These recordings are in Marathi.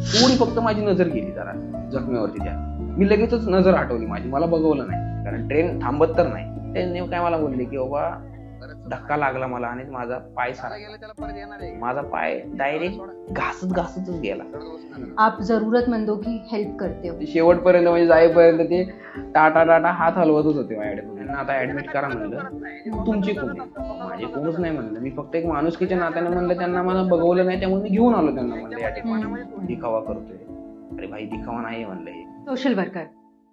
थोडी फक्त माझी नजर गेली जरा जखमेवरती त्या. मी लगेचच नजर हटवली माझी, मला बघवलं नाही, कारण ट्रेन थांबत तर नाही. त्यांनी काय मला बोलले की बाबा धक्का लागला मला आणि माझा पाय सरकला. माझा पाय डायरेक्ट घासतच गेला. आप जरूरतमंदों की हेल्प करते हो. शेवटपर्यंत म्हणजे जाईपर्यंत ते टाटा हात हलवतच होते माझ्याकडे. त्यांना आता ऍडमिट करा म्हणलं. तुमची कोण आहे? माझे कोणच नाही म्हणलं. मी फक्त एक माणुसकीच्या नात्याने म्हणलं, त्यांना मला बघवलं नाही त्यामुळे मी घेऊन आलो त्यांना. म्हणलं या ठिकाणी दिखावा करतोय. अरे भाई दिखावा नाही म्हणलं हे. सोशल वर्कर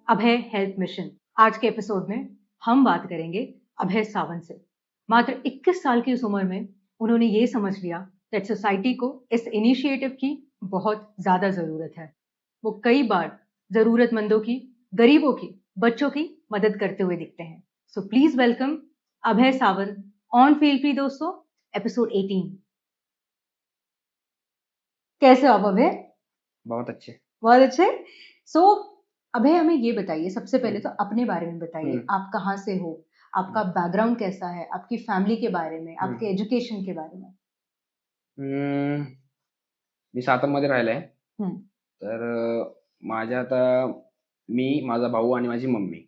अभय हेल्प मिशन। आज के एपिसोड में हम बात करेंगे अभय सावंत से। मात्र 21 साल की उस उम्र में उन्होंने ये समझ लिया दैट सोसाइटी को इस इनिशिएटिव की बहुत ज्यादा जरूरत है। वो कई बार जरूरतमंदों की, गरीबों की, बच्चों की मदद करते हुए दिखते हैं। So please welcome Abhay Sawant on feel free दोस्तों, एपिसोड 18। कैसे हो आप अभय? बहुत अच्छे। बहुत अच्छे। सो अभय हमें ये बताइए, सबसे पहले तो अपने बारे में बताइए, आप कहाँ से हो, आपका बैकग्राउंड कैसा है, आपकी फैमिली के बारे में, आपके एजुकेशन के बारे में। मी सातारमध्ये राहिलाय. हम्म, तर माझ्या आता मी, माझा भाऊ आणि माझी मम्मी,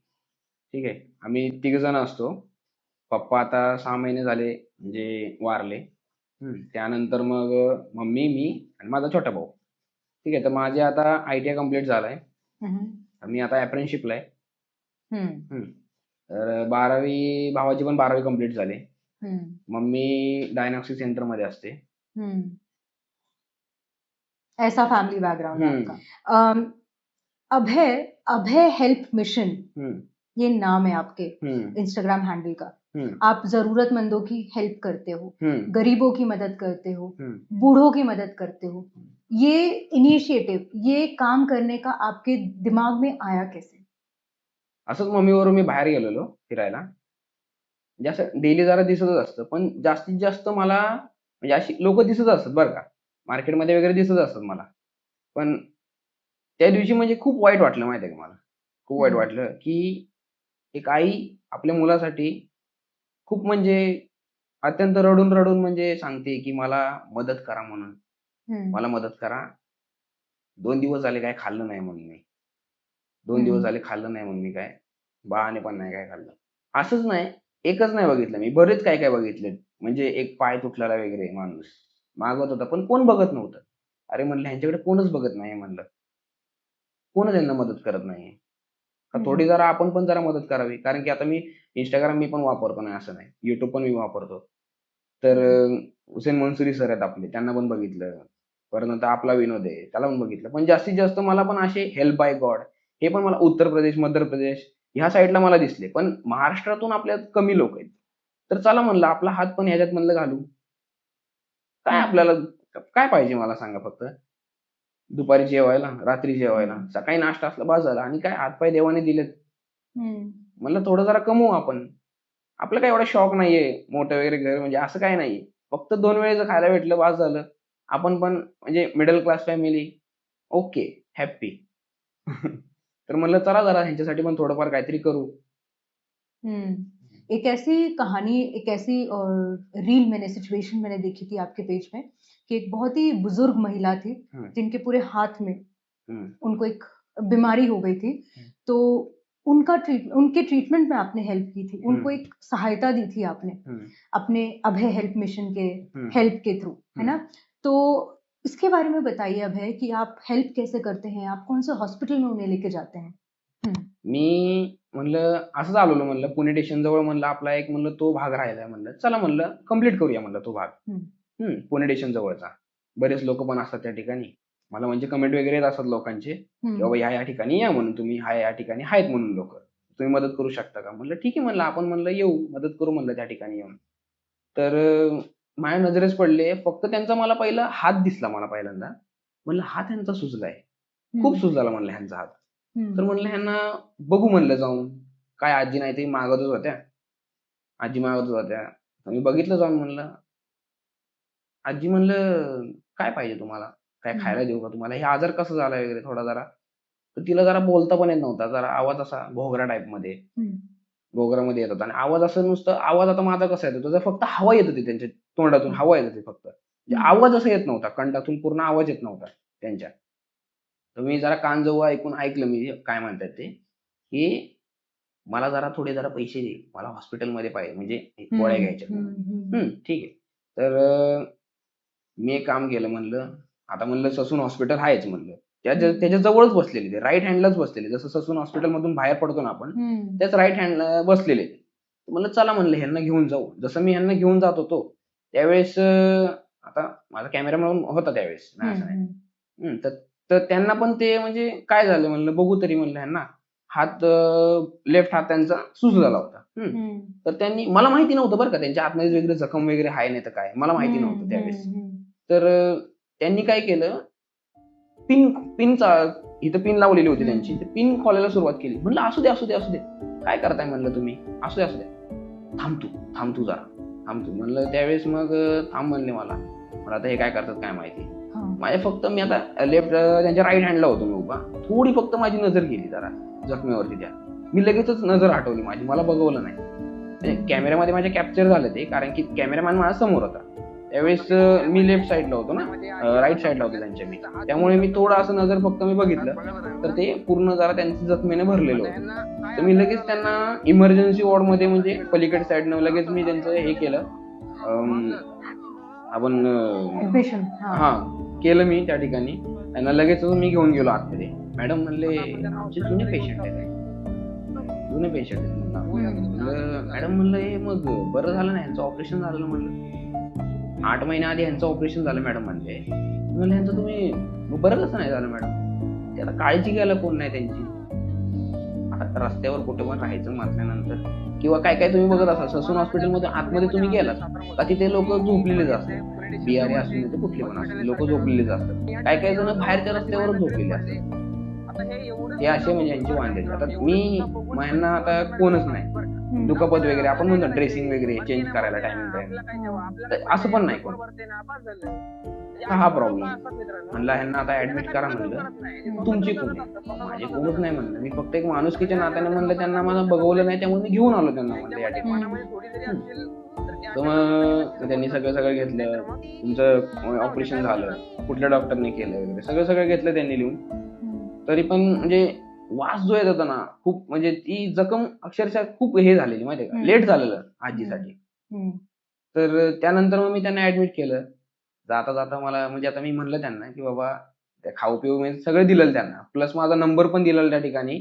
ठीक आहे, आम्ही 3 जण असतो. पप्पा आता 6 महिने झाले म्हणजे वारले. त्यानंतर मग मम्मी, मी आणि माझा छोटा भाऊ. ठीक आहे. तर माझे आता ITI कम्प्लीट झालाय. हम्म, मी आता अप्रेंटिसशिपला आहे. हम्म, तर 12वी भावाची पण 12वी कम्प्लीट झाली. हम्म, मम्मी डायग्नोस्टिक सेंटरमध्ये असते. हम्म। ऐसा फैमिली बैकग्राउंड है हम्म. आपका। अभय अभय हेल्प मिशन, हम्म. ये नाम है आपके हम्म. इंस्टाग्राम हैंडल का। हम्म. आप जरूरतमंदों की हेल्प करते हो, हम्म. गरीबों की मदद करते हो, हम्म. बूढ़ों की मदद करते हो। ये इनिशिएटिव, ये काम करने का आपके दिमाग में आया कैसे? असंच मम्मीबरोबर मी बाहेर गेलेलो फिरायला. म्हणजे असं डेली जरा दिसतच असतं, पण जास्तीत जास्त मला म्हणजे अशी लोक दिसत असतात बरं का, मार्केटमध्ये वगैरे दिसत असतात मला. पण त्या दिवशी म्हणजे खूप वाईट वाटलं माहिती आहे का मला. खूप वाईट वाटलं की एक आई आपल्या मुलासाठी खूप म्हणजे अत्यंत रडून म्हणजे सांगते की मला मदत करा म्हणून. मला मदत करा. 2 दिवस झाले काय खाल्लं नाही म्हणून मी. 2 दिवस झाले खाल्लं नाही म्हणून मी काय. बाळाने पण नाही काय खाल्लं. असंच नाही, एकच नाही बघितलं मी, बरेच काय बघितले. म्हणजे एक पाय तुटलेला वगैरे माणूस मागत होता, पण कोण बघत नव्हतं. अरे म्हणलं ह्यांच्याकडे कोणच बघत नाही म्हणलं. कोणच यांना मदत करत नाहीये. तर थोडी जरा आपण पण जरा मदत करावी. कारण की आता मी Instagram मी पण वापरतो, नाही असं नाही. YouTube पण मी वापरतो. तर हुसेन मंसूरी सर आहेत आपले, त्यांना पण बघितलं. परत आपला विनोद आहे, त्याला पण बघितलं. पण जास्तीत जास्त मला पण असे हेल्प बाय गॉड हे पण मला उत्तर प्रदेश, मध्य प्रदेश ह्या साईडला मला दिसले. पण महाराष्ट्रातून आपल्यात कमी लोक आहेत. तर चला म्हणलं आपला हात पण ह्याच्यात म्हणलं घालू. काय आपल्याला काय पाहिजे मला सांगा फक्त. दुपारी जेवायला, रात्री जेवायला, सकाळी नाश्ता असला बास झाला. आणि काय हातपाय देवाने दिलेत. म्हणलं थोडं जरा कमवू आपण. आपलं काय एवढा शौक नाहीये मोठं वगैरे घर, म्हणजे असं काय नाहीये. फक्त 2 वेळेचं खायला भेटलं बास झालं. आपण पण म्हणजे middle class family, okay, happy. तर म्हणलं चला जरा ह्यांच्यासाठी पण थोडंफार काहीतरी करू. एक ऐसी कहानी, एक ऐसी रील मैंने, सिचुएशन मैंने देखी थी आपके पेज में कि एक बहुत ही बुजुर्ग महिला थी जिनके पूरे हाथ में उनको एक बीमारी हो गई थी। तो उनके ट्रीटमेंट में आपने हेल्प की थी, उनको एक सहायता दी थी आपने अपने अभय हेल्प मिशन के हेल्प के थ्रू, है ना? तो इसके बारे में बताइए अभय कि आप हेल्प कैसे करते हैं, आप कौन से हॉस्पिटल में उन्हें लेके जाते हैं? मी म्हणलं असंच आलेलो, म्हणलं पुणे स्टेशन जवळ म्हणलं आपला एक म्हणलं तो भाग राहिलाय, म्हणलं चला म्हणलं कम्प्लीट करूया म्हणलं तो भाग. पुणे स्टेशन जवळचा. बरेच लोक पण असतात त्या ठिकाणी. मला म्हणजे कमेंट वगैरे येत असतात लोकांचे की बाबा या ठिकाणी या म्हणून, तुम्ही या ठिकाणी आहेत म्हणून लोक, तुम्ही मदत करू शकता का. म्हणलं ठीक आहे म्हणलं, आपण म्हणलं येऊ मदत करू म्हणलं त्या ठिकाणी येऊन. तर माझ्या नजरेस पडले फक्त त्यांचा, मला पहिला हात दिसला मला पहिल्यांदा. म्हणलं हात ह्यांचा सुजलाय, खूप सुजला म्हणलं ह्यांचा हात. तर म्हणलं ह्यांना बघू म्हणलं जाऊन. काय आजी नाही तरी मागतच होत्या. आजी मागतच होत्या. मी बघितलं जाऊन. म्हणलं आजी म्हणलं काय पाहिजे तुम्हाला, काय खायला देऊ का तुम्हाला, हे आजार कसा झाला वगैरे थोडा जरा. तर तिला जरा बोलता पण येत नव्हता, जरा आवाज असा घोगरा टाईप मध्ये, घोगरामध्ये येत होता. आणि आवाज असं नुसतं आवाज आता माझा कसा येतो, जर फक्त हवा येत होती त्यांच्या तोंडातून, हवा येत होती फक्त. म्हणजे आवाज असा येत नव्हता कंठातून, पूर्ण आवाज येत नव्हता त्यांच्या. तर मी जरा कान जवळ ऐकलं मी काय म्हणतात ते, की मला जरा पैसे दे, मला हॉस्पिटलमध्ये पाहिजे, म्हणजे गोळ्या घ्यायच्या. ठीक आहे. तर मी एक काम केलं, म्हणलं आता म्हणलं ससून हॉस्पिटल आहेच म्हणलं. त्याच्या जवळच बसलेले ते, राईट हँडलाच बसलेले. जसं ससून हॉस्पिटल मधून बाहेर पडतो ना आपण, त्याच राईट हँडला बसलेले ते. म्हणलं चला म्हणलं ह्यांना घेऊन जाऊ. जसं मी ह्यांना घेऊन जात होतो त्यावेळेस आता माझा कॅमेरामॅन होता त्यावेळेस, नाही असं नाही. तर त्यांना पण ते म्हणजे काय झालं म्हणलं बघू तरी म्हणलं ह्यांना. लेफ्ट हात त्यांचा सूज झाला होता. तर त्यांनी, मला माहिती नव्हतं बरं का त्यांच्या आतमध्ये वगैरे जखम वगैरे आहे नाही तर काय, मला माहिती नव्हतं त्यावेळेस. तर त्यांनी काय केलं, पिनचा इथं पिन लावलेली होती त्यांची, ते पिन खोलायला सुरुवात केली. म्हणलं असू दे काय करताय म्हणलं तुम्ही, असू दे थांब तू जरा थांब तू म्हणलं. त्यावेळेस मग थांब म्हणले मला आता हे काय करतात काय माहिती. माझ्या फक्त मी आता लेफ्ट त्यांच्या राईट हँडला होतो मी उभा, थोडी फक्त माझी नजर गेली जरा जखमेवरती त्या, मी लगेचच नजर हटवली माझी, मला बघवलं नाही. कॅमेऱ्यामध्ये माझ्या कॅप्चर झालं ते, कारण की कॅमेरामॅन माझ्या समोर होता त्यावेळेस. मी लेफ्ट साईडला होतो ना, राईट साईडला होतो त्यांच्या मी, त्यामुळे मी थोडं असं नजर फक्त मी बघितलं तर ते पूर्ण जरा त्यांचं जखमेने भरलेलं होतं. तर मी लगेच त्यांना इमर्जन्सी वॉर्डमध्ये, म्हणजे पलीकडे साईडनं लगेच मी त्यांचं हे केलं, आपण केलं मी त्या ठिकाणी. त्यांना लगेच मी घेऊन गेलो आतमध्ये. मॅडम म्हणले आमचे जुने पेशंट आहेत म्हणलं. मॅडम म्हणलं हे मग बरं झालं ना ह्यांचं ऑपरेशन झालं म्हणलं, 8 महिन्या आधी ह्यांचं ऑपरेशन झालं मॅडम म्हणले. म्हणलं ह्यांचं तुम्ही बरं कसं नाही झालं मॅडम, ते आता काळजी घ्यायला कोण नाही त्यांची. आता रस्त्यावर कुठे पण राहायचं म्हटल्यानंतर, किंवा काय तुम्ही बघत असाल ससून हॉस्पिटलमध्ये आतमध्ये तुम्ही गेलात का तिथे लोक झोपलेलेच असतात, बिहारी असू नये कुठले पण असू, लोक झोपलेलेच असतात. काय जण बाहेरच्या रस्त्यावरच झोपलेले असतात. हे असे म्हणजे यांची वांदे. आता मी यांना आता कोणच नाही, दुखापत वगैरे आपण म्हणतो ड्रेसिंग वगैरे चेंज करायला टाइम असं पण नाही कोण. हा प्रॉब्लेम म्हणलं ह्यांना आता ऍडमिट करा म्हणलं. तुमची कोण आहे, माझी कोणच नाही म्हणलं. मी फक्त एक माणुसकीच्या नात्याने म्हणलं त्यांना मला बघवलं नाही त्यामुळे मी घेऊन आलो त्यांना म्हणलं या ठिकाणी. तर मग त्यांनी सगळं घेतलं, तुमचं ऑपरेशन झालं, कुठल्या डॉक्टरने केलं वगैरे सगळं घेतलं त्यांनी लिहून. तरी पण म्हणजे वास जो येत होता ना खूप, म्हणजे ती जखम अक्षरशः खूप हे झालेली माहितीये का, लेट झालेलं आजीसाठी. तर त्यानंतर मग मी त्यांना ऍडमिट केलं. जाता मला म्हणजे आता मी म्हणलं त्यांना की बाबा त्या खाऊ पिऊ म्हणजे सगळं दिलेलं त्यांना, प्लस माझा नंबर पण दिलेला त्या ठिकाणी.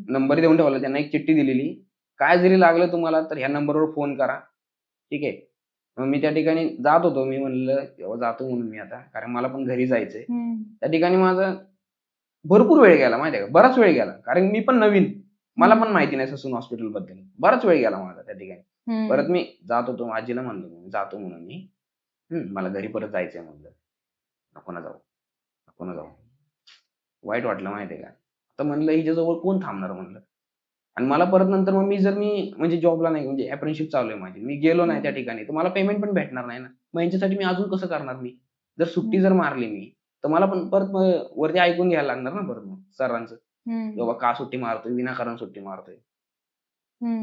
नंबर देऊन ठेवला त्यांना, एक चिठ्ठी दिलेली, काय जरी लागलं तुम्हाला तर ह्या नंबरवर फोन करा, ठीक आहे. मग मी त्या ठिकाणी जात होतो, मी म्हणलं तेव्हा जातो म्हणून मी आता, कारण मला पण घरी जायचंय. त्या ठिकाणी माझा भरपूर वेळ गेला माहितीये का, बराच वेळ गेला, कारण मी पण नवीन, मला पण माहिती नाही ससून हॉस्पिटल बद्दल, बराच वेळ गेला माझा त्या ठिकाणी. परत मी जात होतो, आजीला म्हणलो जातो म्हणून मी, मला घरी परत जायचंय म्हणलं. नको ना जाऊ. वाईट वाटलं माहितीये का. आता म्हणलं हिच्याजवळ कोण थांबणार म्हणलं. आणि मला परत नंतर मग मी म्हणजे जॉबला नाही, म्हणजे अप्रेंटिसशिप चालू आहे माझी, मी गेलो नाही त्या ठिकाणी तर मला पेमेंट पण भेटणार नाही ना. मग यांच्यासाठी मी अजून कसं करणार, मी जर सुट्टी जर मारली मी तर मला पण परत वरती ऐकून घ्यायला लागणार ना परत मग सरांचं, बाबा का सुट्टी मारतोय, विनाकारण सुट्टी मारतोय.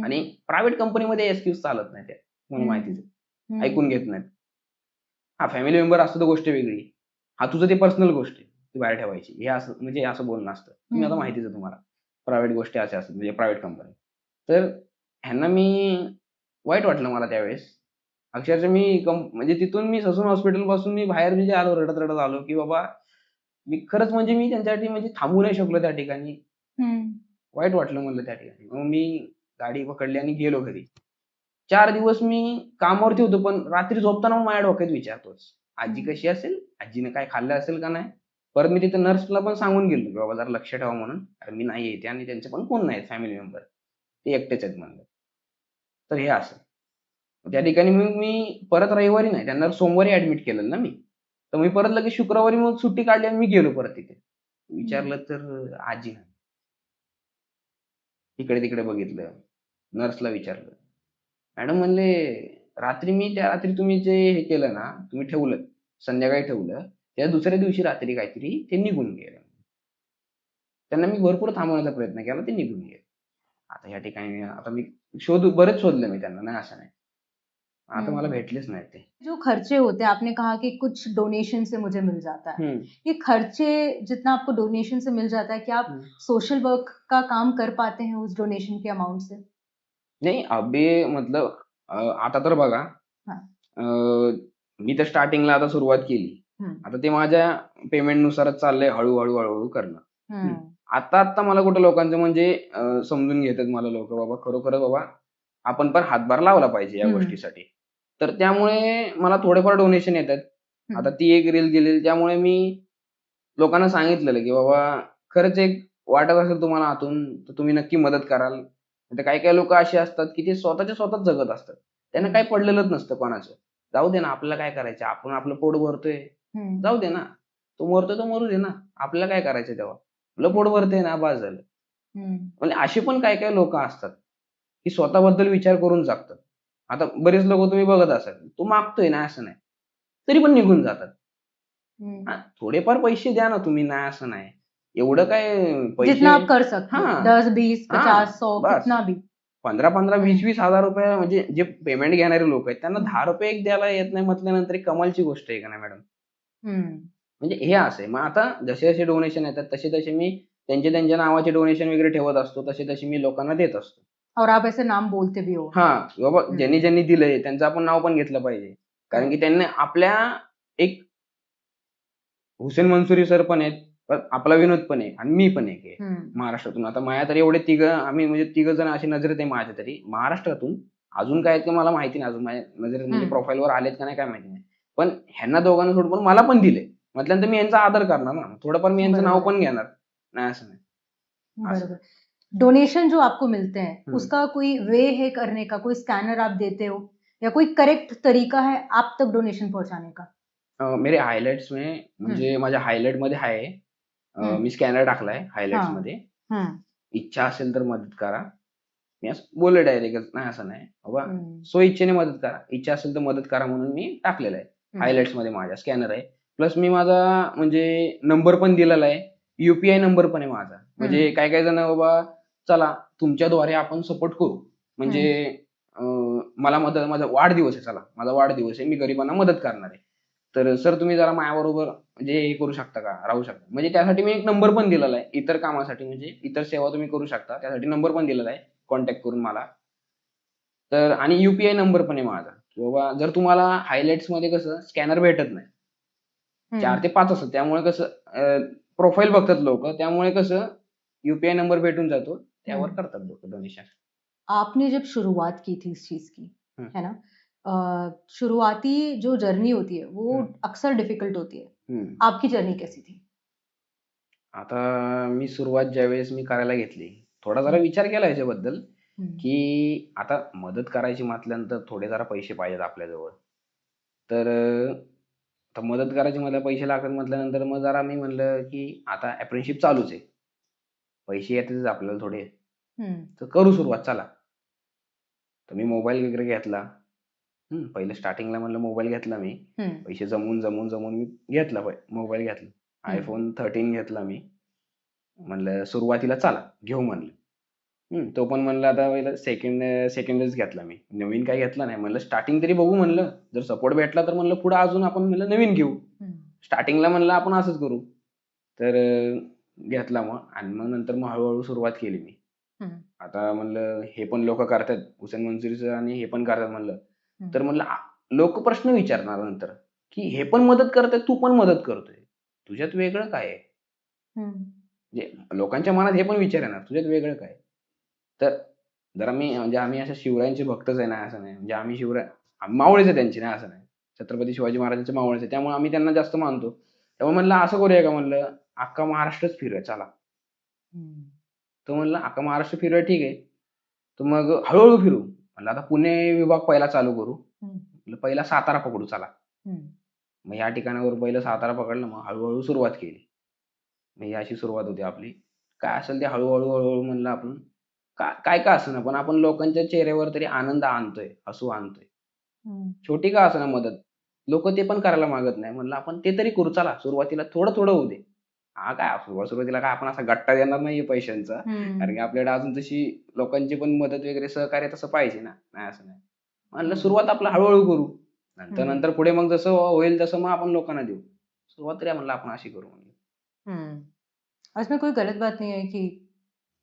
आणि प्रायव्हेट कंपनीमध्ये एक्सक्यूज चालत नाही, त्या मला माहितीच ऐकून घेत नाहीत. हा फॅमिली मेंबर असतो तर गोष्ट वेगळी, हा तुझं ते पर्सनल गोष्ट आहे ती बाहेर ठेवायची, हे असं म्हणजे असं बोलणं असतं. तुम्ही आता माहितीच आहे तुम्हाला, प्रायव्हेट गोष्टी अशा असतात म्हणजे प्रायव्हेट कंपनी. तर ह्यांना मी वाईट वाटलं मला त्यावेळेस. अक्षरशः म्हणजे तिथून मी ससून हॉस्पिटल पासून मी बाहेर म्हणजे आलो, रडत आलो की बाबा मी खरंच म्हणजे मी त्यांच्यासाठी म्हणजे थांबू नाही शकलो त्या ठिकाणी. वाईट वाटलं म्हणलं त्या ठिकाणी. मग मी गाडी पकडली आणि गेलो घरी. 4 दिवस मी कामावरती होतो, पण रात्री झोपताना माझ्या डोक्यात विचार तोच, आजी कशी असेल, आजीने काय खाल्लं असेल का नाही. परत मी तिथे नर्सला पण सांगून गेलो की बाबा जरा लक्ष ठेवा म्हणून, कारण मी नाही येते आणि त्यांचे पण कोण नाही फॅमिली मेंबर, ते एकटेच आहेत म्हणलं. तर हे असं त्या ठिकाणी मग मी परत रविवारी नाही, त्यांना सोमवारी ऍडमिट केलं ना मी, तर मी परत लगेच शुक्रवारी मग सुट्टी काढली आणि मी गेलो परत तिथे. विचारलं तर आजी नाही. इकडे तिकडे बघितलं, नर्सला विचारलं, मॅडम म्हणले त्या रात्री तुम्ही जे हे केलं ना, तुम्ही ठेवलं संध्याकाळी ठेवलं, त्या दुसऱ्या दिवशी रात्री काहीतरी ते निघून गेले. त्यांना मी भरपूर थांबवण्याचा प्रयत्न केला, ते निघून गेले. आता या ठिकाणी आता मी बरेच शोधलं मी त्यांना, नाही असं नाही. आता मला भेटलेच नाही ते. जो खर्चे होते हैं, आपने कहा कि कुछ डोनेशन से मुझे मिल जाता है। ये खर्चे जितना आपको डोनेशन से मिल जाता है, क्या आप सोशल वर्क का काम कर पाते हैं उस डोनेशन के अमाउंट से? नाही अभी मतलब आता तर बघा हां. मी तर स्टार्टिंगला आता सुरुवात केली. हं. आता ते माझ्या पेमेंटनुसारच चाललंय हळू करणं. हं. आता मला कुठं लोकांचं म्हणजे समजून घेतात मला लोकं बाबा खरोखरच बाबा आपण पण हातभार लावला पाहिजे या गोष्टीसाठी. तर त्यामुळे मला थोडेफार डोनेशन येतात. आता ती एक रील गेलेली त्यामुळे मी लोकांना सांगितलेलं, की बाबा खरंच एक वाटत असेल तुम्हाला आतून तर तुम्ही नक्की मदत कराल. नाहीतर काही-काही लोकं अशी असतात, की ते स्वतःच्या स्वतःच जगत असतात. त्यांना काही पडलेलंच नसतं कोणाचं. जाऊ दे ना, आपल्याला काय करायचं? आपण आपलं पोट भरतोय. जाऊ दे ना. तो मरतोय तो मरू दे ना. आपल्याला काय करायचं तेव्हा? आपलं पोट भरतंय ना, बास झालं. म्हणजे अशी पण काही-काही लोकं असतात, की स्वतःबद्दल विचार करून जगतात. आता बरेच लोकं तुम्ही बघत असाल, तो मागतोय ना, असं नाही. तरी पण निघून जातात. हां, थोडेफार पैसे द्या ना तुम्ही, नाही असं नाही. एवढं काय पैसे जितना आप कर सकते हो, हां, 10, 20, हां, 50, 100 बस. कितना भी. 15-15, 20-20 हजार रुपये म्हणजे जे पेमेंट घेणारे लोकं आहेत, त्यांना ₹10 एक द्यायला येत नाही म्हटल्यानंतर एक कमालची गोष्ट आहे का नाही मॅडम? म्हणजे हे असं आहे. मग आता जसे-जसे डोनेशन येतात, तसे-तसे मी त्यांच्या नावाचे डोनेशन वगैरे ठेवत असतो. तसे-तसे मी लोकांना देत असतो. और आप ऐसे नाम बोलते भी हो. हां, बाबा ज्यांनी दिलंय त्यांचं आपण नाव पण घेतलं पाहिजे. कारण की त्यांनी आपल्या एक हुसेन मंसूरी सर पण आहेत, परत आपला विनोद पण आहे आणि मी पण एक आहे महाराष्ट्रातून. आता माझ्या तरी एवढे तिघं आम्ही म्हणजे तिघं जण अशी नजरेत आहे माझ्या तरी महाराष्ट्रातून. अजून काय आहेत का मला माहिती नाही अजून माझ्या नजरेत म्हणजे प्रोफाईलवर आलेत का नाही काय माहिती नाही. पण ह्यांना दोघांना सोडून पण मला पण दिले. म्हटल्यानंतर मी यांचा आदर करणार ना. थोडंफार मी यांचं नाव पण घेणार. नाही असं नाही. बरोबर. डोनेशन जो आपको मिलते हैं, उसका कोई वे है करने का, कोई स्कैनर आप देते हो या कोई करेक्ट तरीका है आप तक डोनेशन पहुंचाने का? मेरे हायलाइट्स में म्हणजे माझ्या हायलाइटमध्ये आहे. मी स्कॅनर टाकलाय हायलाइट्समध्ये. इच्छा असेल तर मदत करा. मी असं बोललो डायरेक्टच, नाही असं नाही. बाबा स्वइच्छेने मदत करा. इच्छा असेल तर मदत करा म्हणून मी टाकलेलं आहे. हायलाइट्समध्ये माझ्या स्कॅनर आहे. प्लस मी माझा म्हणजे नंबर पण दिलेला आहे. यूपीआय नंबर पण आहे माझा. म्हणजे काही-काही जण बाबा चला तुमच्याद्वारे आपण सपोर्ट करू. म्हणजे मला माझा वाढदिवस आहे चला. माझा वाढदिवस आहे. मी गरिबांना मदत करणार आहे. तर सर तुम्ही जरा माझ्याबरोबर म्हणजे हे करू शकता का? राहू शकता. म्हणजे त्यासाठी मी एक नंबर पण दिलेला आहे. इतर कामासाठी म्हणजे इतर सेवा तुम्ही करू शकता. त्यासाठी नंबर पण दिलेला आहे. कॉन्टॅक्ट करून मला. तर आणि यूपीआय नंबर पण आहे माझा. की बाबा जर तुम्हाला हायलाइट्समध्ये कसं स्कॅनर भेटत नाही. 4 ते 5 असतात. त्यामुळे कसं प्रोफाईल बघतात लोकं. त्यामुळे कसं यूपीआय नंबर भेटून जातो. त्यावर करतात लोकं डोनेशन. आपने जब शुरुआत की थी इस चीज़ की, है ना? शुरुआती जो जर्नी होती है, वो अक्सर डिफिकल्ट होती है। आपकी जर्नी कैसी थी? आता मी सुरुवात ज्यावेळेस मी करायला घेतली, थोडा जरा विचार केला याच्याबद्दल, की आता मदत करायची म्हटल्यानंतर थोडे जरा पैसे पाहिजेत आपल्याजवळ. तर आता मदत करायची मला पैसे लागतात म्हटल्यानंतर मग जरा मी म्हणलं, की आता अप्रेंटिसशिप चालूच आहे. पैसे येतातच आपल्याला थोडे. तर करू सुरुवात चला. तर मी मोबाईल वगैरे घेतला. पहिले स्टार्टिंगला म्हणलं मोबाईल घेतला मी. पैसे जमवून मी घेतला मोबाईल घेतला. iPhone 13 घेतला मी. म्हणलं सुरुवातीला चला घेऊ म्हणलं. तो पण म्हणलं आता पहिलं सेकंडच घेतला मी. नवीन काही घेतला नाही. म्हणलं स्टार्टिंग तरी बघू म्हणलं. जर सपोर्ट भेटला तर म्हणलं पुढे अजून आपण म्हणलं नवीन घेऊ. स्टार्टिंगला म्हणलं आपण असंच करू. तर घेतला मग आणि मग नंतर मग हळू सुरुवात केली मी. आता म्हणलं हे पण लोकं करतात. हुसेन मंसूरीचं आणि हे पण करतात म्हणलं. तर म्हणलं लोकं प्रश्न विचारणार नंतर, की हे पण मदत करतायत, तू पण मदत करतोय. तुझ्यात वेगळं काय आहे? म्हणजे लोकांच्या मनात हे पण विचार येणार, तुझ्यात वेगळं काय? तर जरा मी म्हणजे आम्ही अशा शिवरायांचे भक्तच आहे ना, असं नाही. म्हणजे आम्ही मावळेच आहे त्यांचे नाही असं नाही. छत्रपती शिवाजी महाराजांचे मावळेच आहे. त्यामुळे आम्ही त्यांना जास्त मानतो. त्यामुळे म्हणलं असं करूया का म्हणलं, अख्खा महाराष्ट्रच फिरूया चला. तर म्हणलं अख्खा महाराष्ट्र फिरूया ठीक आहे. तर मग हळू फिरू. म्हणलं आता पुणे विभाग पहिला चालू करू. म्हणलं पहिला सातारा पकडू चला. मग या ठिकाणावर पहिलं सातारा पकडलं मग हळू सुरुवात केली. मग ही अशी सुरुवात होती आपली. काय असेल ते हळू म्हणलं आपण काय का असेना पण आपण लोकांच्या चेहऱ्यावर तरी आनंद आणतोय, हसू आणतोय. छोटी का असेना मदत. लोकं ते पण करायला मागत नाही. म्हणलं आपण ते तरी करू चला सुरुवातीला थोडं होऊ दे. काय सुरुवातीला काय आपण असा गट्टा देणार नाहीये पैशांचा. कारण की आपल्याकडे अजून तशी लोकांची पण मदत वगैरे सहकार्य तसं पाहिजे ना. नाही असं नाही. म्हणलं हम्म, सुरुवात आपलं हळूहळू करू, नंतर हम्म, नंतर पुढे मग जसं होईल तसं मग आपण लोकांना देऊ. सुरुवात तरी म्हणलं आपण अशी करू म्हणलं. हम्म। और इसमें कोई गलत बात नहीं है कि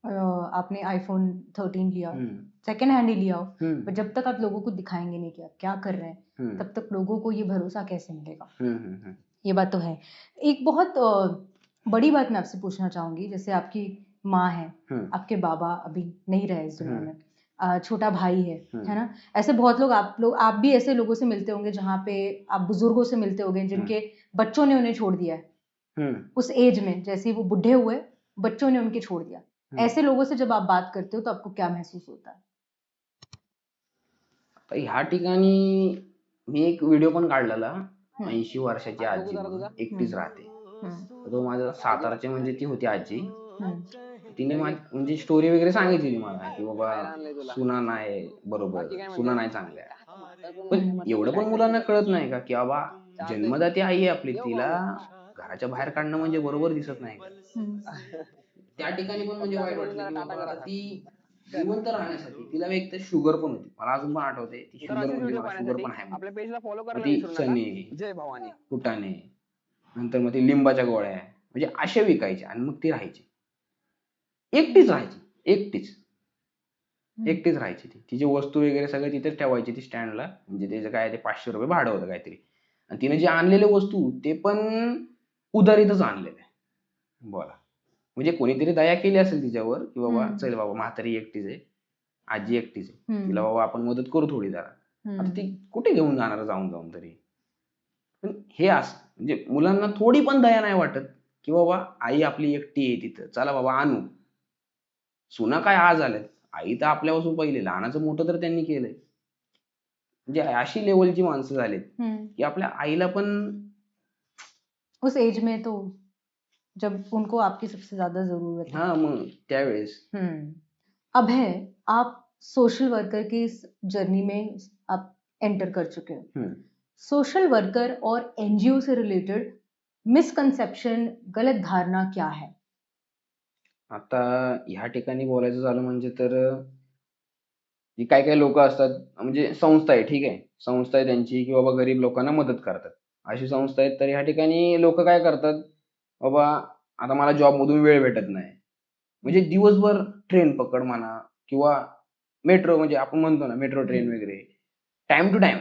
आपने आईफोन 13 लिया, हम्म, सेकेंड हैंड ही लिया हो, पर हम्म, जब तक आप लोगों को दिखाएंगे नहीं कि आप क्या कर रहे हैं, हम्म, तब तक लोगों को ये भरोसा कैसे मिलेगा? हम्म, ये बात तो है। एक बहुत बड़ी बात मैं आपसे पूछना चाहूंगी, जैसे आपकी माँ है, हम्म, आपके बाबा अभी नहीं रहे इस दुनिया हम्म, में, छोटा भाई है हम्म, ना? ऐसे बहुत लोग आप भी ऐसे लोगों से मिलते होंगे जहाँ पे आप बुजुर्गों से मिलते होंगे हम्म, जिनके बच्चों ने उन्हें छोड़ दिया है हम्म, उस एज में, जैसे ही वो बुढ़े हुए, बच्चों ने उनके छोड़ दिया। हम्म. ऐसे लोगों से जब आप बात करते हो तो आपको क्या महसूस होता है? तर ह्या ठिकाणी मी एक व्हिडिओ पण काढलेला. हम्म, 80 वर्षाची आजी म्हणून हम्म, एकटीच राहते. हम्म, तर तो माझा सातारचे म्हणजे ती होती आजी. हम्म, तिने म्हणजे स्टोरी वगैरे सांगितलेली मला की बाबा सुना नाही बरोबर, सुना नाही चांगल्या. पण हम्म, एवढं पण मुलांना कळत नाही का की बाबा जन्मदाती आई आहे आपली, तिला घराच्या बाहेर काढणं म्हणजे बरोबर दिसत नाही का? हम्म, त्या ठिकाणी पण म्हणजे वाईट वाटलं की बाबा आता ती जिवंत राहण्यासाठी तिला एक तर शुगर पण होती. मला अजून पण आठवते ती शुगर म्हणजे मला शुगर पण आहे म्हणून. मग ती चणे, फुटाणे, नंतर मग ती लिंबाच्या गोळ्या म्हणजे अशा विकायच्या आणि मग ती राहायची. एकटीच राहायची. एकटीच. हम्म, एकटीच राहायची ती. तिची वस्तू वगैरे सगळं तिथेच ठेवायची ती स्टँडला. म्हणजे त्याचं काय ते ₹500 भाडं होतं काहीतरी. आणि तिने जे आणलेले वस्तू ते पण उधारीतच आणलेले. बोला. म्हणजे कोणीतरी दया केली असेल तिच्यावर की बाबा हम्म, चल बाबा म्हातारी एकटीच आहे, आजी एकटीच आहे, तिला हम्म, बाबा आपण मदत करू थोडी जरा. आता हम्म, ती कुठे घेऊन जाणार जाऊन जाऊन तरी. पण हे असं म्हणजे मुलांना थोडी पण दया नाही वाटत की बाबा आई आपली एकटी आहे तिथं, चला बाबा आणू. सुना काय आज आल्यात, आई तर आपल्यापासून पहिले, लहानाचं मोठं तर त्यांनी केलंय. म्हणजे अशी लेवलची माणसं झालीत हम्म। की आपल्या आईला पण. उस एज में तो जब उनको आपकी सबसे ज्यादा जरूरत है। हा मग त्यावेळेस. अब है, आप सोशल वर्कर की इस जर्नी में आप एंटर कर चुके हो। हम्म. सोशल वर्कर और एनजीओ से रिलेटेड मिसकंसेप्शन, गलत धारणा क्या है? आता ह्या ठिकाणी बोलायचं झालं म्हणजे तर जी काही काही लोक असतात म्हणजे संस्था आहे, ठीक आहे, संस्था आहे त्यांची की बाबा गरीब लोकांना मदत करतात, अशी संस्था आहेत. तर ह्या ठिकाणी लोक काय करतात, बाबा आता मला जॉब मधून वेळ भेटत नाही, म्हणजे दिवसभर ट्रेन पकड म्हणा किंवा मेट्रो, म्हणजे आपण म्हणतो ना मेट्रो ट्रेन वगैरे, टाइम टू टाइम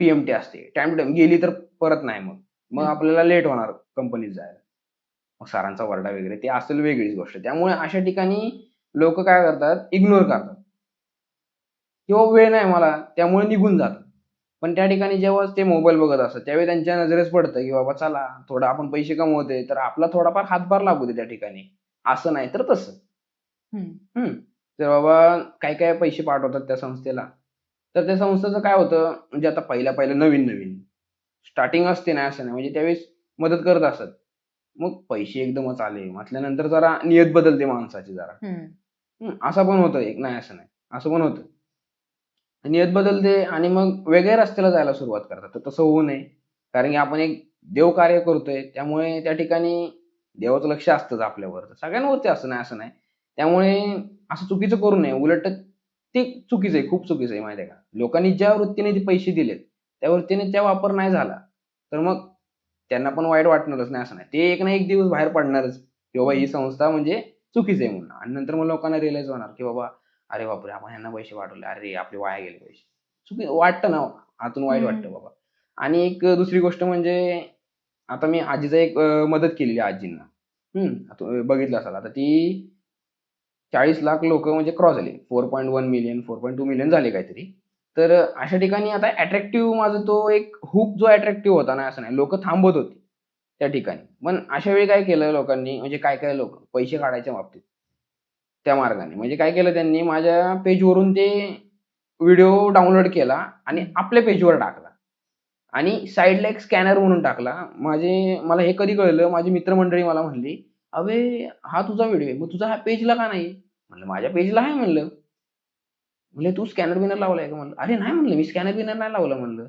पीएमटी असते, टाइम टू टाइम गेली तर परत नाही, मग मग आपल्याला लेट होणार कंपनीत जायला, मग सरांचा वरडा वगैरे ते असेल वेगळीच गोष्ट. त्यामुळे अशा ठिकाणी लोक काय करतात, इग्नोर करतात किंवा वेळ नाही मला त्यामुळे निघून जातात. पण त्या ठिकाणी जेव्हा ते मोबाईल बघत असतात त्यावेळी त्यांच्या नजरेस पडतं की बाबा चला थोडा आपण पैसे कमवतोय तर आपला थोडाफार हातभार लागू दे त्या ठिकाणी, असं नाही तर तसं. हम्म, तर बाबा काय काय पैसे पाठवतात त्या संस्थेला. तर त्या संस्थेचं काय होतं, म्हणजे आता पहिल्या पहिल्या नवीन नवीन स्टार्टिंग असते ना, असं नाही म्हणजे त्यावेळेस मदत करत असत. मग पैसे एकदमच आले म्हटल्यानंतर जरा नियत बदलते माणसाची जरा. असं पण होतं, एक नाही असं नाही, असं पण होतं. नियत बदलते आणि मग वेगळ्या रस्त्याला जायला सुरुवात करतात. तर तसं होऊ नये, कारण की आपण एक देवकार्य करतोय त्यामुळे त्या ठिकाणी देवाचं लक्ष असतंच आपल्यावर, सगळ्यांवरती असं नाही असं नाही. त्यामुळे असं चुकीचं करू नये, उलट ते चुकीचं आहे, खूप चुकीचं आहे माहिती आहे का. लोकांनी ज्या वृत्तीने ते पैसे दिलेत त्या वृत्तीने त्या वापर नाही झाला तर मग त्यांना पण वाईट वाटणारच नाही असं नाही, ते एक ना एक दिवस बाहेर पडणारच की बाबा ही संस्था म्हणजे चुकीची आहे म्हणून. आणि नंतर मग लोकांना रिअलाईज होणार की बाबा अरे बापरे आपण ह्यांना पैसे पाठवले, अरे आपले वाया गेले पैसे. चुकी वाटतं ना, आतून वाईट वाटतं बाबा. आणि एक दुसरी गोष्ट म्हणजे आता मी आजीचा एक मदत केलेली आजींना. आता बघितलं असाल, आता ती 40 लाख लोक म्हणजे क्रॉस झाले, 4.1 मिलियन 4.2 मिलियन झाले काहीतरी. तर अशा ठिकाणी आता अट्रॅक्टिव्ह माझा तो एक हुक जो अट्रॅक्टिव्ह होता ना, असं नाही लोक थांबत होते त्या ठिकाणी. पण अशा वेळी काय केलं लोकांनी, म्हणजे काय काय लोक पैसे काढायच्या बाबतीत त्या मार्गाने म्हणजे काय केलं त्यांनी, माझ्या पेजवरून ते व्हिडिओ डाउनलोड केला आणि आपल्या पेजवर टाकला आणि साईडला एक स्कॅनर म्हणून टाकला. मला हे कधी कळलं, माझी मित्रमंडळी मला म्हणली, "अबे, हा तुझा व्हिडिओ आहे, मग तुझा हा पेजला का नाही?" म्हणलं, "माझ्या पेजला आहे." म्हणलं. "म्हणले तू स्कॅनर बिनर लावलाय का?" म्हणलं. "अरे नाही," म्हणलं, "मी स्कॅनर बिनर नाही लावला." म्हणलं.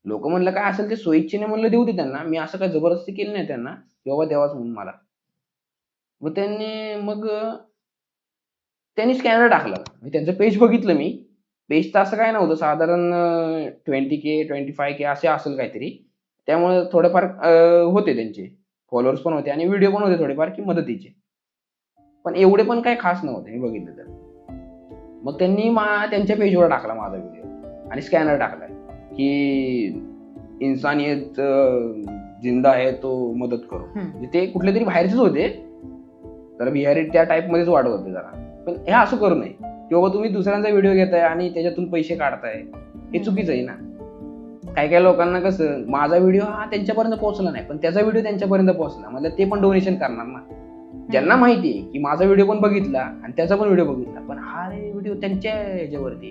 "लोकं म्हणलं काय असेल ते स्वइच्छेने म्हणलं देऊ दे त्यांना. मी असं काही जबरदस्ती केली नाही त्यांना की बाबा द्यावाच म्हणून मला." मग त्यांनी स्कॅनर टाकला. म्हणजे त्यांचं पेज बघितलं मी. पेज तर असं काय नव्हतं, साधारण 20K 25K असे असेल काहीतरी. त्यामुळे थोडेफार होते त्यांचे फॉलोअर्स पण होते आणि व्हिडिओ पण होते थोडेफार की मदतीचे. पण एवढे पण काही खास नव्हते मी बघितलं तर. मग त्यांनी त्यांच्या पेजवर टाकला माझा व्हिडिओ आणि स्कॅनर टाकलाय की इन्सानियत जिंदा है तो मदत करो. म्हणजे ते कुठले तरी बाहेरचेच होते, तर बिहारी त्या टाईप मध्येच वाटत होते जरा. पण हे असं करू नये की बाबा तुम्ही दुसऱ्यांचा व्हिडिओ घेताय आणि त्याच्यातून पैसे काढताय, हे चुकीचं आहे ना. काही काही लोकांना कसं माझा व्हिडिओ हा त्यांच्यापर्यंत पोहोचला नाही, पण त्याचा व्हिडिओ त्यांच्यापर्यंत पोहोचला, म्हणजे ते पण डोनेशन करणार ना. ज्यांना माहिती आहे की माझा व्हिडिओ पण बघितला आणि त्याचा पण व्हिडिओ बघितला, पण हा व्हिडिओ त्यांच्या ह्याच्यावरती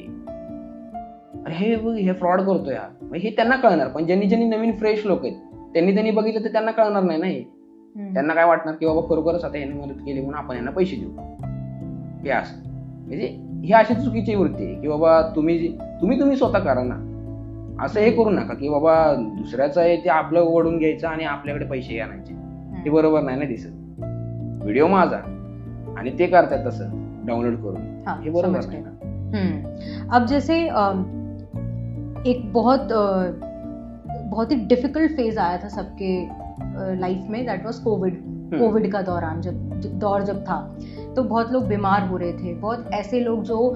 हे फ्रॉड करतोय हा, हे त्यांना कळणार. पण ज्यांनी नवीन फ्रेश लोक आहेत त्यांनी बघितलं तर त्यांना कळणार नाही ना. हे त्यांना काय वाटणार की बाबा खरोखरच आता यांनी मदत केली म्हणून आपण यांना पैसे देऊ, हे असं. म्हणजे ही अशी चुकीची वृत्ती आहे की बाबा तुम्ही स्वतः करा ना. असं हे करू नका की बाबा दुसऱ्याचं आहे ते आपलं ओढून घ्यायचं आणि आपल्याकडे पैसे आणायचे. हे बरोबर नाही ना दिसत. व्हिडिओ माझा आणि ते करतात तसं डाउनलोड करून, हे बरोबर नाही ना. अब जैसे एक बहुत ही डिफिकल्ट फेज आया था सबके लाइफ में, दैट वाज कोविड का दौरान जब था, तो बहुत लोग बीमार हो रहे थे. बहुत ऐसे लोग जो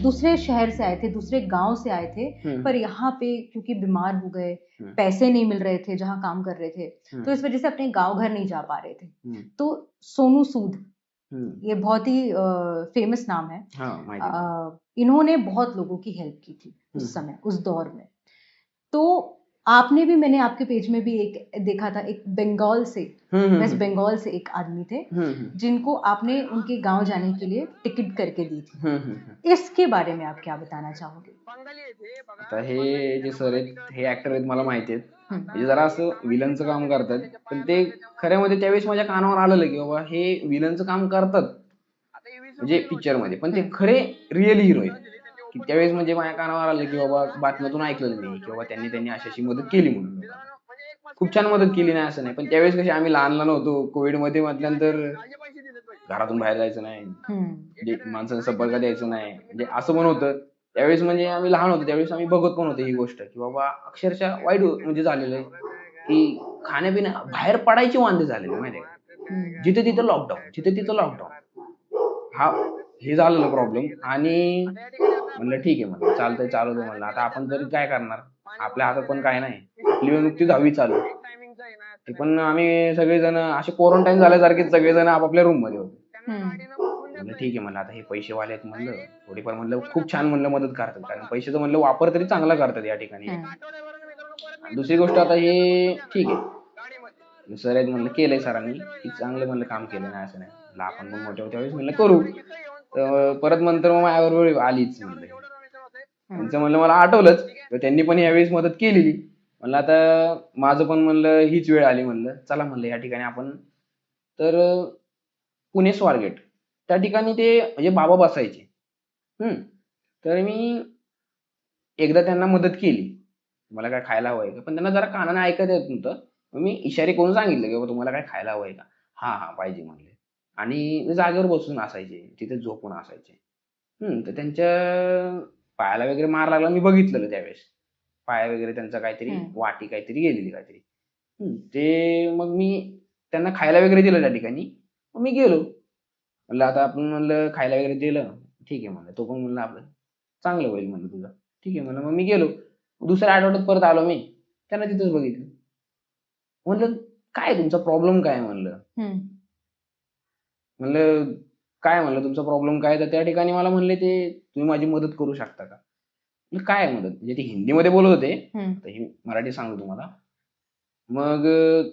दूसरे शहर से आए थे, दूसरे गांव से आए थे, पर यहाँ पे क्योंकि बीमार हो गए, पैसे नहीं मिल रहे थे जहाँ काम कर रहे थे, तो इस वजह से अपने गांव घर नहीं जा पा रहे थे. तो सोनू सूद, ये बहुत ही फेमस नाम है. इन्होंने बहुत लोगों की हेल्प की थी उस समय, उस दौर में. तो आपने भी, मैंने आपके पेज में भी एक देखा था, एक बंगाल से, वेस्ट बंगाल से एक आदमी थे जिनको आपने उनके गांव जाने के लिए टिकट करके दी थी. इसके बारे में आप क्या बताना चाहोगे? आता हे जे सर आहेत, हे ऍक्टर आहेत, मला माहिती आहेत. म्हणजे जरा असं विलनचं काम करतात, पण ते खऱ्यामध्ये त्यावेळेस माझ्या कानावर आलेलं की बाबा हे विलनचं काम करतात म्हणजे पिक्चर मध्ये, पण ते खरे रिअल हिरो आहेत. की त्यावेळेस म्हणजे माझ्या कानावर आलं की बाबा बातम्यातून ऐकलं मी की बाबा त्यांनी अशी मदत केली म्हणून. खूप छान मदत केली, नाही असं नाही. पण त्यावेळेस कशी आम्ही लहान होतो, कोविड मध्ये म्हटल्यानंतर घरातून बाहेर जायचं नाही, म्हणजे माणसांना संपर्क द्यायचं नाही, म्हणजे असं पण होतं त्यावेळेस. म्हणजे आम्ही लहान होतो त्यावेळेस आम्ही बघत पण होतो ही गोष्ट की बाबा अक्षरशः वाईट म्हणजे झालेलं आहे की खाण्यापिण्या बाहेर पडायचे वांदे झालेले माहिती आहे का. जिथे तिथं लॉकडाऊन हा हे झालेलं प्रॉब्लेम. आणि म्हणलं ठीक आहे, म्हणलं चालतंय, चालू दे म्हणलं. आता आपण तरी काय करणार, आपल्या हातात पण काय नाही. आपली नुकतीच 10वी चालू, ते पण आम्ही सगळेजण असे क्वारंटाईन झाल्यासारखे सगळेजण आपापल्या रूम मध्ये होते. म्हणलं ठीक आहे, म्हणलं आता हे पैसेवाले आहेत, म्हणलं थोडीफार म्हणलं खूप छान म्हणलं मदत करतात, कारण पैशाचा म्हणलं वापर तरी चांगला करतात या ठिकाणी. दुसरी गोष्ट आता हे ठीक आहे, सर आहेत म्हणलं, केलंय सरांनी की चांगलं म्हणलं काम केलं, नाही असं नाही. म्हणलं आपण पण मोठे होत्या वेळेस म्हणलं करू. परत नंतर मग माझ्याबरोबर आलीच म्हणलं त्यांचं, म्हणलं मला आठवलंच तर त्यांनी पण यावेळेस मदत केलेली. म्हणलं आता माझं पण म्हणलं हीच वेळ आली, म्हणलं चला म्हणलं या ठिकाणी आपण. तर पुणे स्वारगेट त्या ठिकाणी ते म्हणजे बाबा बसायचे. तर मी एकदा त्यांना मदत केली, मला काय खायला हवंय का, पण त्यांना जरा कानाने ऐकायला येत नव्हतं. मी इशारे करून सांगितलं की बाबा तुम्हाला काय खायला हवंय का, हा पाहिजे म्हणले. आणि जागेवर बसून असायचे, तिथे झोपून असायचे. तर त्यांच्या पायाला वगैरे मार लागला, मी बघितलेलं त्यावेळेस. पाया वगैरे त्यांचा काहीतरी वाटी काहीतरी गेलेली काहीतरी. ते मग मी त्यांना खायला वगैरे दिलं त्या ठिकाणी. मग मी गेलो, म्हणलं आता आपण म्हणलं खायला वगैरे दिलं, ठीक आहे म्हणलं, तो पण म्हणलं आपलं चांगलं होईल म्हणलं तुझं, ठीक आहे म्हणलं. मग मी गेलो, दुसऱ्या आठवड्यात परत आलो मी, त्यांना तिथंच बघितलं. म्हणलं काय तुमचा प्रॉब्लेम काय म्हणलं. म्हणलं काय म्हणलं तुमचा प्रॉब्लेम काय, तर त्या ठिकाणी मला म्हणले ते तुम्ही माझी मदत करू शकता का. काय मदत, म्हणजे ते हिंदीमध्ये बोलत होते, तर ही मराठी सांगतो तुम्हाला. मग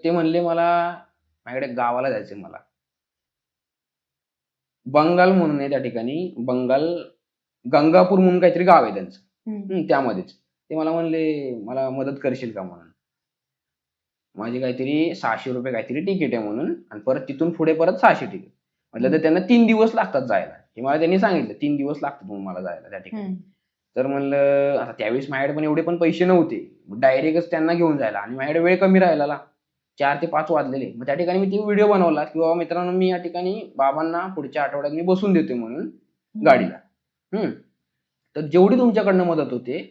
ते म्हणले मला माझ्याकडे गावाला जायचंय, मला बंगाल म्हणून आहे त्या ठिकाणी, बंगाल गंगापूर म्हणून काहीतरी गाव आहे त्यांचं, त्यामध्येच. ते मला म्हणले मला मदत करशील का म्हणून. माझी काहीतरी 600 रुपये काहीतरी तिकीट आहे म्हणून, आणि परत तिथून पुढे परत 600 तिकीट. म्हटलं तर त्यांना 3 दिवस लागतात जायला, हे मला त्यांनी सांगितलं, 3 दिवस लागतात म्हणून मला जायला त्या ठिकाणी. तर म्हणलं आता त्यावेळेस माझ्याकडे पण एवढे पण पैसे नव्हते डायरेक्टच त्यांना घेऊन जायला, आणि माझ्याकडे वेळ कमी राहिला, 4 ते 5 वाजलेले. मग त्या ठिकाणी मी ती व्हिडिओ बनवला की बाबा मित्रांनो, मी या ठिकाणी बाबांना पुढच्या आठवड्यात मी बसून देतोय म्हणून गाडीला. तर जेवढी तुमच्याकडनं मदत होते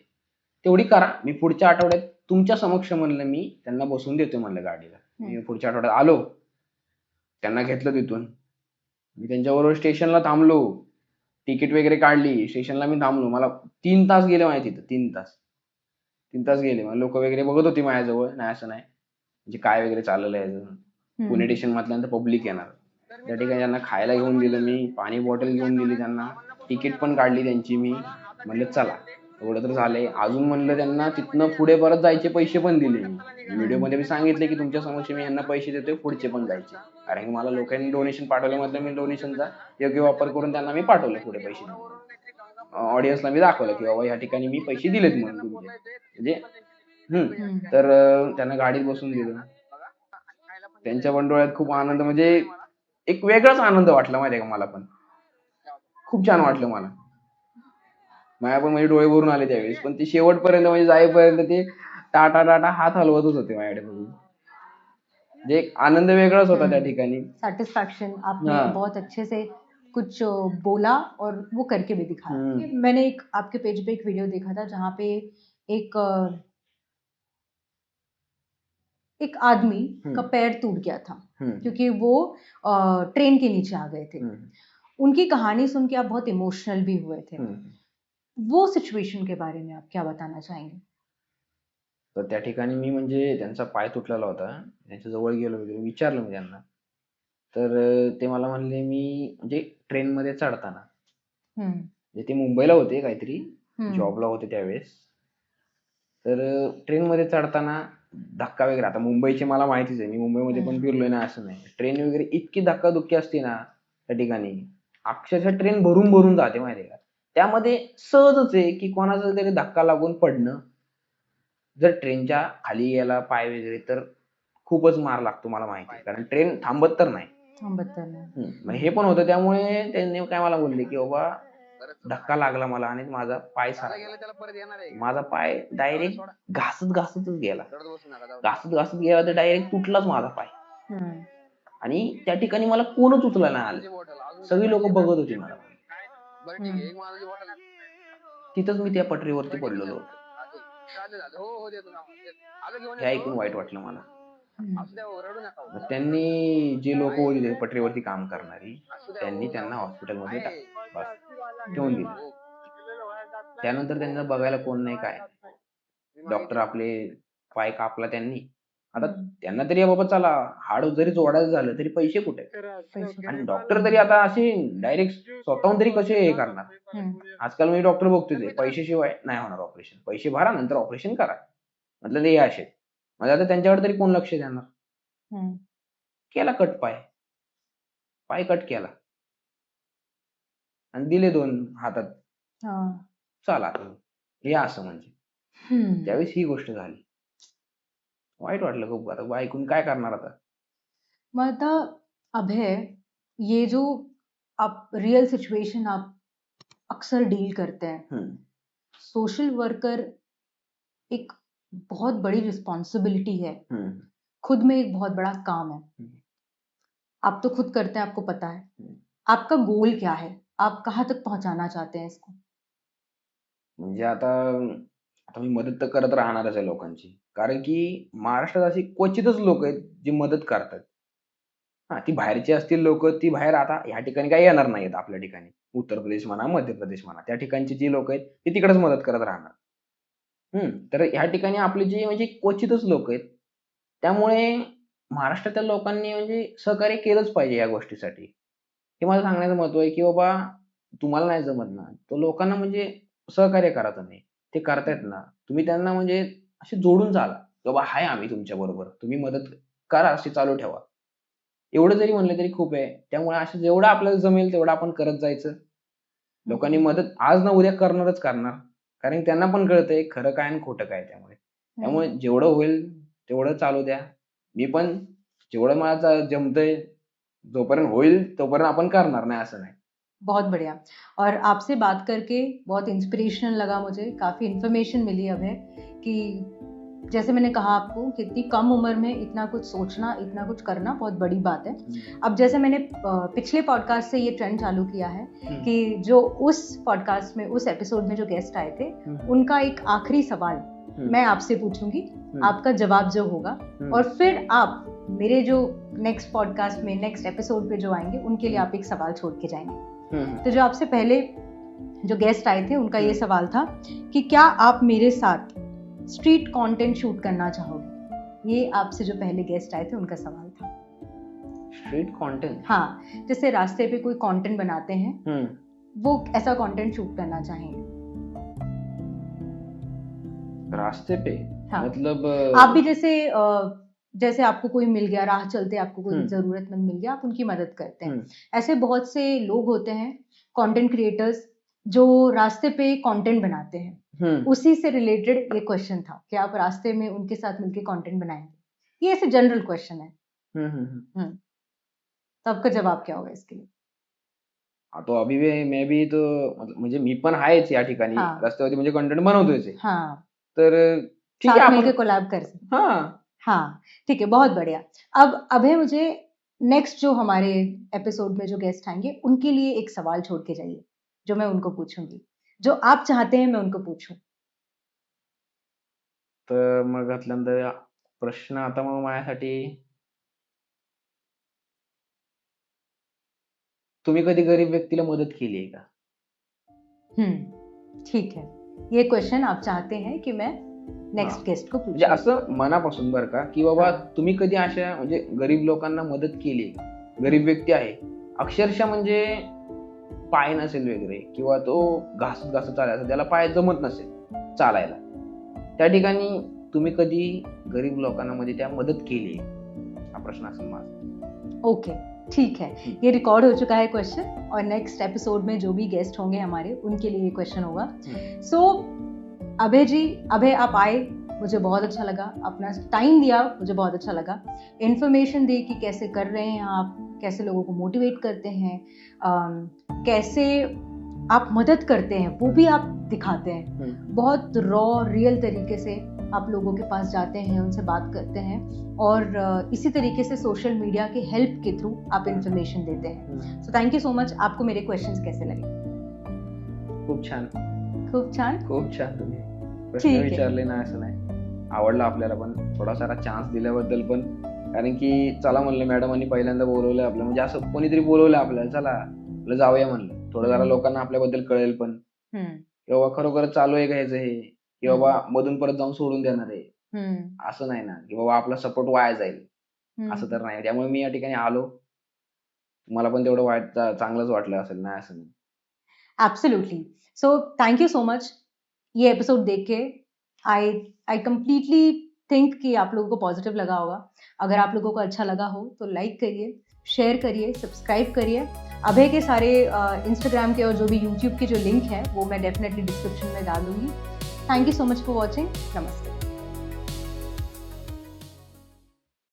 तेवढी करा. मी पुढच्या आठवड्यात तुमच्या समक्ष म्हणलं मी त्यांना बसवून देतोय म्हणलं गाडीला. मी पुढच्या आठवड्यात आलो, त्यांना घेतलं तिथून. मी त्यांच्याबरोबर स्टेशनला थांबलो, तिकीट वगैरे काढली, स्टेशनला मी थांबलो. मला 3 तास गेले माझ्या तिथं. 3 तास गेले. मला लोक वगैरे बघत होती माझ्याजवळ. नाही असं नाही, म्हणजे काय वगैरे चाललेलं आहे. पुणे स्टेशन म्हटल्यानंतर पब्लिक येणार. त्या ठिकाणी त्यांना खायला घेऊन दिलं मी, पाणी बॉटल घेऊन दिली त्यांना, तिकीट पण काढली त्यांची मी. म्हणलं चला एवढं तर झालंय. अजून म्हणलं त्यांना तिथनं पुढे परत जायचे पैसे पण दिले मी. व्हिडिओमध्ये मी सांगितले की तुमच्या समक्ष मी यांना पैसे देतोय, पुढचे पण जायचे. कारण की मला लोकांनी डोनेशन पाठवलं, म्हटलं मी डोनेशनचा योग्य वापर करून त्यांना मी पाठवलं पुढे पैसे. ऑडियन्सला मी दाखवलं की बाबा या ठिकाणी मी पैसे दिलेत म्हणून तुमचे, म्हणजे तर त्यांना गाडीत बसून दिलं. त्यांच्या पण डोळ्यात खूप आनंद, म्हणजे एक वेगळाच आनंद वाटला माहितीये का मला. पण खूप छान वाटलं मला. माझ्या पण म्हणजे डोळे भरून आले त्यावेळेस. पण ते शेवटपर्यंत म्हणजे जाईपर्यंत ते टाटा टाटा हात हलवतच होते माझ्याकडे बघून. म्हणजे एक आनंद वेगळाच होता त्या ठिकाणी. सेटिस्फैक्शन, आपने बहुत अच्छे से कुछ बोला और वो करके भी दिखाया. मैंने एक आपके पेज पे एक वीडियो देखा था जहाँ पे एक एक आदमी का पैर टूट गया था क्योंकि वो ट्रेन के नीचे आ गए थे. उनकी कहानी सुन के आप बहुत इमोशनल भी हुए थे. वो सिचुएशन के बारे में आप क्या बताना चाहेंगे? तर त्या ठिकाणी मी म्हणजे त्यांचा पाय तुटलेला होता, त्यांच्या जवळ गेलो वगैरे, विचारलं मी त्यांना. तर ते मला म्हणले मी म्हणजे ट्रेनमध्ये चढताना, म्हणजे ते मुंबईला होते काहीतरी, जॉबला होते त्यावेळेस. तर ट्रेनमध्ये चढताना धक्का वगैरे, आता मुंबईची मला माहितीच आहे, मी मुंबईमध्ये पण फिरलोय ना असं नाही. ट्रेन वगैरे इतकी धक्काधुक्की असते ना त्या ठिकाणी, अक्षरशः ट्रेन भरून भरून जाते माहितीये का. त्यामध्ये सहजच आहे की कोणाचा तरी धक्का लागून पडणं. जर ट्रेनच्या खाली गेला पाय वगैरे तर खूपच मार लागतो मला माहिती आहे, कारण ट्रेन थांबत तर नाही. मग हे पण होतं, त्यामुळे त्यांनी काय मला बोलले की बाबा धक्का लागला मला आणि माझा पाय माझा पाय डायरेक्ट घासत घासतच गेला, तर डायरेक्ट तुटलाच माझा पाय. आणि त्या ठिकाणी मला कोणच उचलायला नाही आलं, सगळी लोक बघत होती मला. तिथंच मी त्या पटरीवरती पडलेलो होतो. हे ऐकून वाईट वाटलं मला. मग त्यांनी जे लोक होते पटरीवरती काम करणारी, त्यांनी त्यांना हॉस्पिटलमध्ये ठेवून दिलं. त्यानंतर त्यांना बघायला कोण नाही, काय डॉक्टर आपले पाय कापला त्यांनी. आता त्यांना तरी बाबा चला हाड जरी जोडायचं झालं तरी पैसे कुठे, आणि डॉक्टर तरी आता असे डायरेक्ट स्वतःहून तरी कसे हे करणार. आजकाल मी डॉक्टर बघतोय पैशाशिवाय नाही होणार ऑपरेशन, पैसे भरा नंतर ऑपरेशन करा, म्हटलं ते असे. म्हणजे आता त्यांच्याकडे तरी कोण लक्ष देणार. केला कट पाय कट केला आणि दिले 2 हातात, चला हे असं. म्हणजे त्यावेळेस ही गोष्ट झाली, वाईट वाटलं खूप. आता ऐकून काय करणार आता. मतलब अभय, ये जो आप रियल सिचुएशन आप अक्सर डील करते हैं, सोशल वर्कर एक बहुत बड़ी रिस्पॉन्सिबिलिटी है, खुद में एक बहुत बड़ा काम है. आप तो खुद करते हैं, आपको पता है. आपका गोल क्या है, आप कहाँ तक पहुंचाना चाहते हैं इसको? म्हणजे आता मी मदत तर करत राहणारच आहे लोकांची, कारण की महाराष्ट्रात अशी क्वचितच लोक आहेत जी मदत करतात. ती बाहेरची असतील लोक, ती बाहेर आता ह्या ठिकाणी काही येणार नाहीत आपल्या ठिकाणी. उत्तर प्रदेश म्हणा, मध्य प्रदेश म्हणा, त्या ठिकाणची जी लोक आहेत ती तिकडेच मदत करत राहणार. तर ह्या ठिकाणी आपले जे म्हणजे क्वचितच लोक आहेत, त्यामुळे महाराष्ट्रातील लोकांनी म्हणजे सहकार्य केलंच पाहिजे या गोष्टीसाठी. हे माझं सांगण्याचं महत्व आहे की बाबा तुम्हाला नाही जमत ना, तर लोकांना म्हणजे सहकार्य करा. तुम्ही ते करतायत ना, तुम्ही त्यांना म्हणजे असे जोडून चाला की बाबा हाय आम्ही तुमच्या बरोबर, तुम्ही मदत करा, अशी चालू ठेवा. एवढं जरी म्हणलं तरी खूप आहे. त्यामुळे असं जेवढं आपल्याला जमेल तेवढं आपण करत जायचं. लोकांनी मदत आज ना उद्या करणारच करणार, कारण त्यांना पण कळतंय खरं काय आणि खोटं काय. त्यामुळे जेवढं होईल तेवढं चालू द्या. मी पण जेवढं मला जमतंय, जोपर्यंत होईल तोपर्यंत आपण करणार, नाही असं नाही. बहुत बढ़िया. और आपसे बात करके बहुत इंस्पिरेशनल लगा मुझे, काफ़ी इन्फॉर्मेशन मिली अभय कि जैसे मैंने कहा आपको कि इतनी कम उम्र में इतना कुछ सोचना, इतना कुछ करना बहुत बड़ी बात है। अब जैसे मैंने पिछले पॉडकास्ट से ये ट्रेंड चालू किया है कि जो उस पॉडकास्ट में, उस एपिसोड में जो गेस्ट आए थे, उनका एक आखिरी सवाल मैं आपसे पूछूंगी, आपका जवाब जो होगा, और फिर आप मेरे जो नेक्स्ट पॉडकास्ट में, नेक्स्ट एपिसोड पे जो आएंगे, उनके लिए आप एक सवाल छोड़ के जाएंगे। तो जो आपसे पहले जो गेस्ट आए थे, उनका ये सवाल था कि क्या आप मेरे साथ स्ट्रीट कंटेंट शूट करना चाहोगे? ये आपसे जो पहले गेस्ट आए थे, उनका सवाल था। Street content? हाँ, जैसे रास्ते पे कोई कंटेंट बनाते हैं, वो ऐसा कंटेंट शूट करना चाहेंगे। रास्ते पे? हाँ, मतलब आप भी जैसे आपको कोई मिल गया, राह चलते आपको कोई जरूरतमंद मिल गया, आप उनकी मदद करते हैं। ऐसे बहुत से लोग होते हैं, कंटेंट क्रिएटर्स, जो रास्ते पे कंटेंट बनाते हैं। उसी से रिलेटेड ये क्वेश्चन था कि आप रास्ते में उनके साथ मिलके कंटेंट बनाएंगे। ये ऐसे जनरल क्वेश्चन है। तो आपका जवाब क्या होगा इसके लिए? तो अभी मैं भी तो म्हणजे मी पण आहेच या ठिकाणी, रस्त्यावरती म्हणजे कंटेंट बनवतोय। तर ठीक है, साथ मिलके कोलैब कर सकते। हाँ, ठीक है, बहुत बढ़िया। अब अभय, मुझे नेक्स्ट जो हमारे एपिसोड में जो गेस्ट आएंगे, उनके लिए एक सवाल छोड़ के जाइए, जो मैं उनको पूछूंगी, जो आप चाहते हैं मैं उनको पूछूं। तर मग घातल्यानंतर प्रश्न आता मग माझ्यासाठी, तुम्ही कधी गरीब व्यक्तीला मदत केली आहे का? ठीक है, ये क्वेश्चन आप चाहते हैं कि मैं नेक्स्ट गेस्ट को पूछूं। म्हणजे असं मनापासून बरं का, की बाबा तुम्ही कधी अशा म्हणजे गरीब लोकांना मदत केली आहे का? गरीब व्यक्ती आहे, अक्षरशः म्हणजे पाय नसेल वगैरे, किंवा तो घासत घासत चालायचा, त्याला पाय जमत नसेल चालायला, त्या ठिकाणी तुम्ही कधी गरीब लोकांना मध्ये त्या मदत केली आहे? हा प्रश्न असेल माझा। ओके, ठीक है, ये रिकॉर्ड हो चुका है क्वेश्चन, और नेक्स्ट एपिसोड में जो भी गेस्ट होंगे हमारे, उनके लिए ये क्वेश्चन होगा। सो अभय जी, अभय आप आए, मुझे बहुत अच्छा लगा, अपना टाइम दिया, मुझे बहुत अच्छा लगा, इन्फॉर्मेशन दी कि कैसे कर रहे हैं आप, कैसे लोगों को मोटिवेट करते हैं, कैसे आप मदद करते हैं वो भी आप दिखाते हैं। बहुत रॉ, रियल तरीके से आप लोगों के पास जाते हैं, उनसे बात करते हैं, और इसी तरीके से सोशल मीडिया के हेल्प के थ्रू आप इन्फॉर्मेशन देते हैं। So thank you so much. आपको मेरे क्वेश्चंस कैसे लगे? खूप छान, खूप छान, खूप छान। तुम्ही प्रश्न विचारले ना, असं नाही, आवडला आपल्याला पण, थोडा सारा चान्स दिल्याबद्दल पण, कारण की चला म्हणलं मॅडमांनी पहिल्यांदा बोलवलं आपलं, म्हणजे असं कोणीतरी बोलवलं आपल्याला, चला आपलं जाऊया म्हणलं, थोडं जरा लोकांना आपल्याबद्दल कळेल पण, किंवा खरोखरच चालू आहे का ह्याचं हे, की बाबा मधून परत जाऊन सोडून देणार आहे, असं नाही ना, की बाबा आपला सपोर्ट वाया जाईल, असं तर नाही। त्यामुळे मी या ठिकाणी आलो, मला पण तेवढं चांगलंच वाटलं असेल ना, असं नाही। Absolutely. So thank you so much. ये एपिसोड देख के आई कंप्लीटली थिंक कि आप लोगों को पॉजिटिव लगा होगा। अगर आप लोगों को अच्छा लगा हो तो लाइक करिए, शेयर करिए, सब्सक्राइब करिए। अभय के सारे इंस्टाग्राम के और जो भी यूट्यूब के जो लिंक है वो मैं डेफिनेटली डिस्क्रिप्शन में डाल दूंगी। Thank you so much for watching. Namaste.